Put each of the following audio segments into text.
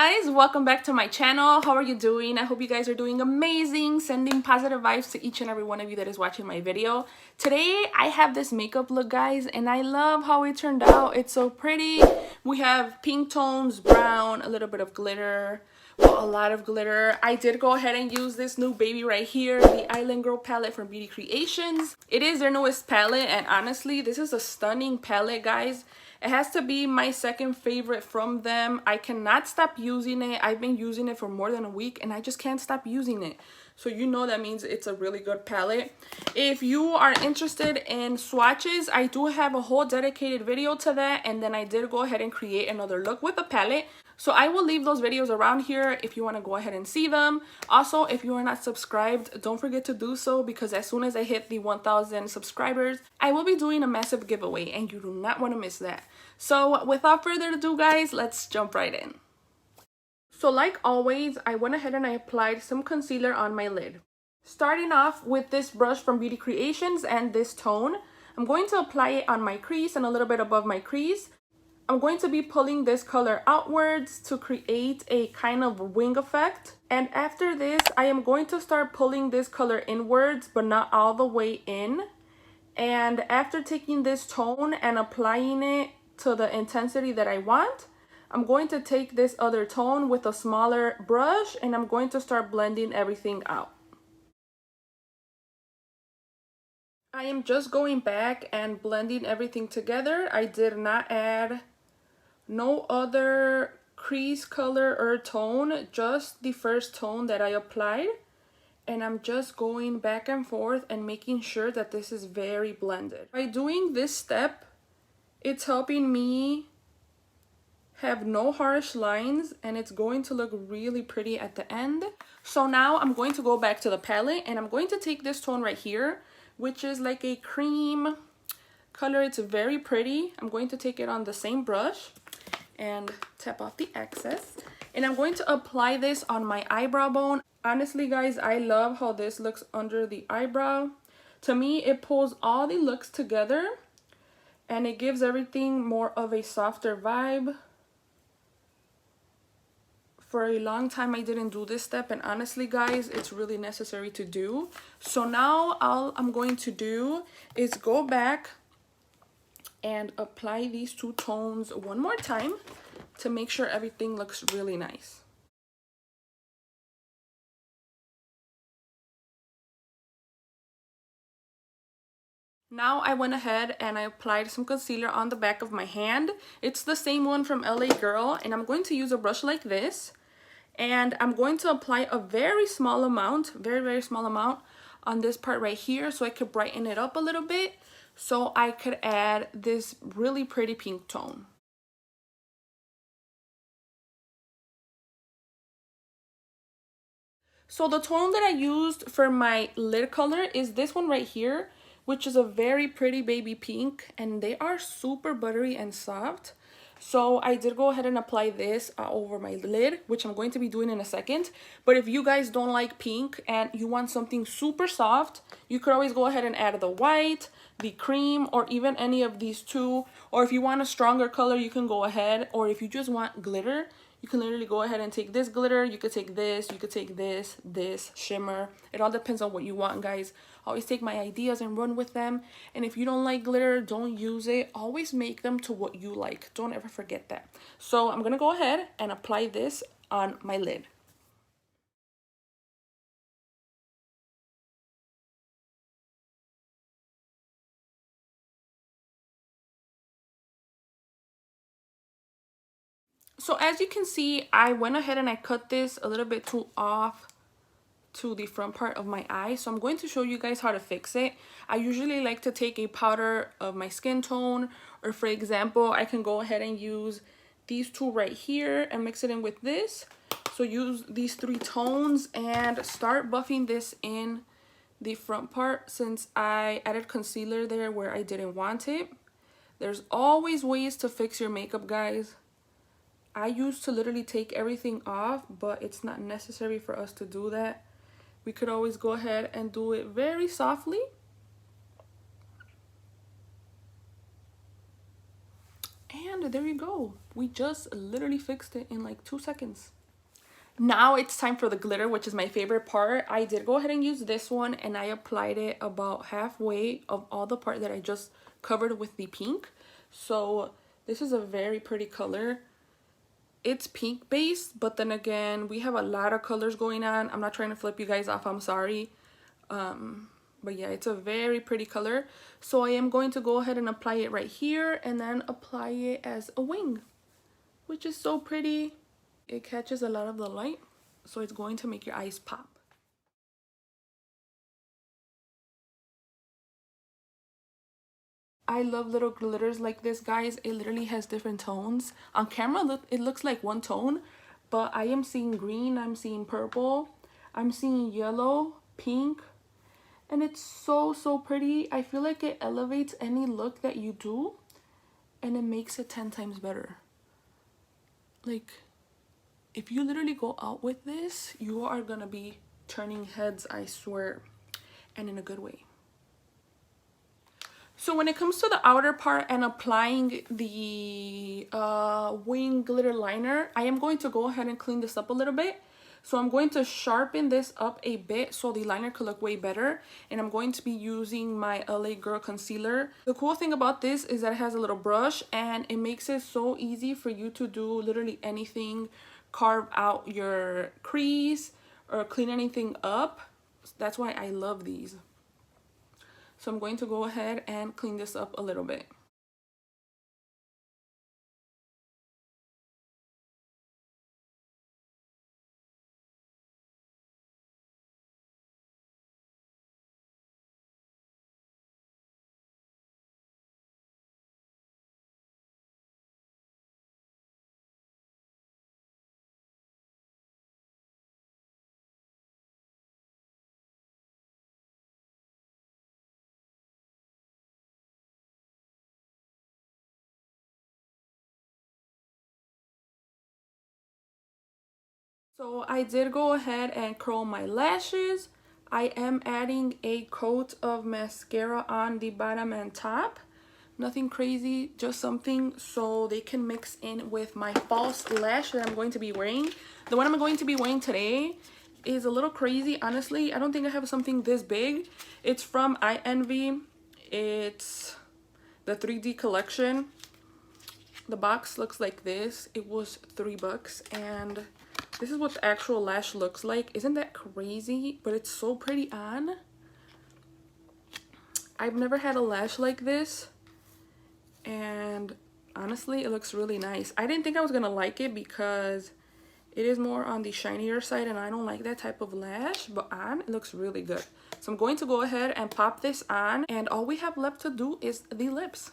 guys, welcome back to my channel. How are you doing? I hope you guys are doing amazing. Sending positive vibes to each and every one of you that is watching my video. Today I have this makeup look, guys, and I love how it turned out. It's so pretty. We have pink tones, brown, a little bit of glitter, well, a lot of glitter. I did go ahead and use this new baby right here, the Island Girl palette from Beauty Creations. It is their newest palette, and honestly, this is a stunning palette, guys. It has to be my second favorite from them. I cannot stop using it. I've been using it for more than a week and I just can't stop using it. So you know that means it's a really good palette. If you are interested in swatches, I do have a whole dedicated video to that. And then I did go ahead and create another look with the palette. So I will leave those videos around here if you want to go ahead and see them. Also, if you are not subscribed, don't forget to do so, because as soon as I hit the 1,000 subscribers, I will be doing a massive giveaway and you do not want to miss that. So without further ado, guys, let's jump right in. So like always, I went ahead and I applied some concealer on my lid. Starting off with this brush from Beauty Creations and this tone, I'm going to apply it on my crease and a little bit above my crease. I'm going to be pulling this color outwards to create a kind of wing effect. And after this, I am going to start pulling this color inwards, but not all the way in. And after taking this tone and applying it to the intensity that I want, I'm going to take this other tone with a smaller brush and I'm going to start blending everything out. I am just going back and blending everything together. I did not add no other crease color or tone, just the first tone that I applied. And I'm just going back and forth and making sure that this is very blended. By doing this step, it's helping me have no harsh lines and it's going to look really pretty at the end. So now I'm going to go back to the palette and I'm going to take this tone right here, which is like a cream color. It's very pretty. I'm going to take it on the same brush and tap off the excess. And I'm going to apply this on my eyebrow bone. Honestly, guys, I love how this looks under the eyebrow. To me, it pulls all the looks together and it gives everything more of a softer vibe. For a long time, I didn't do this step, and honestly, guys, it's really necessary to do. So now all I'm going to do is go back and apply these two tones one more time to make sure everything looks really nice. Now I went ahead and I applied some concealer on the back of my hand. It's the same one from LA Girl, and I'm going to use a brush like this. And I'm going to apply a very small amount, very small amount on this part right here so I could brighten it up a little bit so I could add this really pretty pink tone. So the tone that I used for my lid color is this one right here, which is a very pretty baby pink, and they are super buttery and soft. So I did go ahead and apply this over my lid, which I'm going to be doing in a second. But if you guys don't like pink and you want something super soft, you could always go ahead and add the white, the cream, or even any of these two. Or if you want a stronger color, you can go ahead. Or if you just want glitter, you can literally go ahead and take this glitter. You could take this, you could take this shimmer. It all depends on what you want, guys. Always take my ideas and run with them. And if you don't like glitter, don't use it. Always make them to what you like. Don't ever forget that. So I'm gonna go ahead and apply this on my lid. So as you can see, I went ahead and I cut this a little bit too off to the front part of my eye. So I'm going to show you guys how to fix it. I usually like to take a powder of my skin tone, or for example, I can go ahead and use these two right here and mix it in with this. So use these three tones and start buffing this in the front part since I added concealer there where I didn't want it. There's always ways to fix your makeup, guys. I used to literally take everything off, but it's not necessary for us to do that. We could always go ahead and do it very softly. And there you go. We just literally fixed it in like 2 seconds. Now it's time for the glitter, which is my favorite part. I did go ahead and use this one, and I applied it about halfway of all the part that I just covered with the pink. So this is a very pretty color. It's pink based, but then again, we have a lot of colors going on. I'm not trying to flip you guys off, I'm sorry. But yeah, it's a very pretty color. So I am going to go ahead and apply it right here, and then apply it as a wing, which is so pretty. It catches a lot of the light, so it's going to make your eyes pop. I love little glitters like this, guys. It literally has different tones. On camera, it looks like one tone, but I am seeing green, I'm seeing purple, I'm seeing yellow, pink, and it's so pretty. I feel like it elevates any look that you do, and it makes it 10 times better. Like, if you literally go out with this, you are gonna be turning heads, I swear, and in a good way. So when it comes to the outer part and applying the wing glitter liner, I am going to go ahead and clean this up a little bit. So I'm going to sharpen this up a bit so the liner could look way better. And I'm going to be using my LA Girl concealer. The cool thing about this is that it has a little brush, and it makes it so easy for you to do literally anything. Carve out your crease or clean anything up. That's why I love these. So I'm going to go ahead and clean this up a little bit. So I did go ahead and curl my lashes. I am adding a coat of mascara on the bottom and top. Nothing crazy, just something so they can mix in with my false lash that I'm going to be wearing. The one I'm going to be wearing today is a little crazy, honestly. I don't think I have something this big. It's from I Envy. It's the 3D collection. The box looks like this. It was $3, and this is what the actual lash looks like. Isn't that crazy? But it's so pretty on. I've never had a lash like this, and honestly, it looks really nice. I didn't think I was gonna like it because it is more on the shinier side, and I don't like that type of lash, but on, it looks really good. So I'm going to go ahead and pop this on, and all we have left to do is the lips.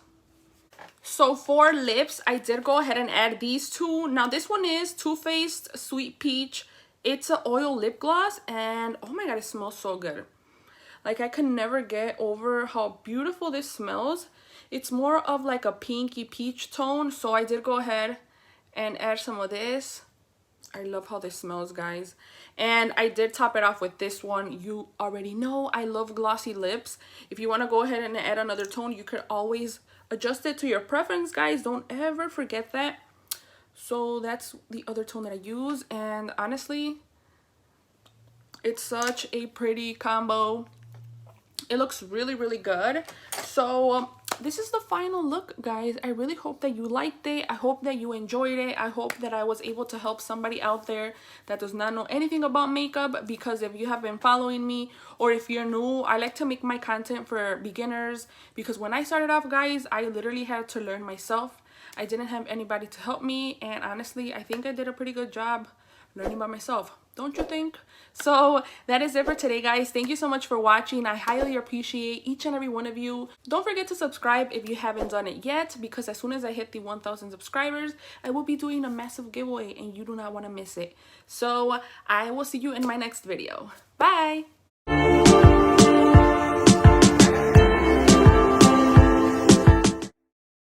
So for lips, I did go ahead and add these two. Now this one is Too Faced Sweet Peach. It's an oil lip gloss, and oh my god, it smells so good. Like, I can never get over how beautiful this smells. It's more of like a pinky peach tone, so I did go ahead and add some of this. I love how this smells, guys. And I did top it off with this one. You already know I love glossy lips. If you want to go ahead and add another tone, you could always adjust it to your preference, guys. Don't ever forget that. So that's the other tone that I use, and honestly, it's such a pretty combo. It looks really good. So this is the final look, guys. I really hope that you liked it. I hope that you enjoyed it. I hope that I was able to help somebody out there that does not know anything about makeup, because if you have been following me, or if you're new, I like to make my content for beginners, because when I started off, guys, I literally had to learn myself. I didn't have anybody to help me, and honestly, I think I did a pretty good job learning by myself. Don't you think? So that is it for today, guys. Thank you so much for watching. I highly appreciate each and every one of you. Don't forget to subscribe if you haven't done it yet, because as soon as I hit the 1,000 subscribers, I will be doing a massive giveaway, and you do not want to miss it. So I will see you in my next video. Bye.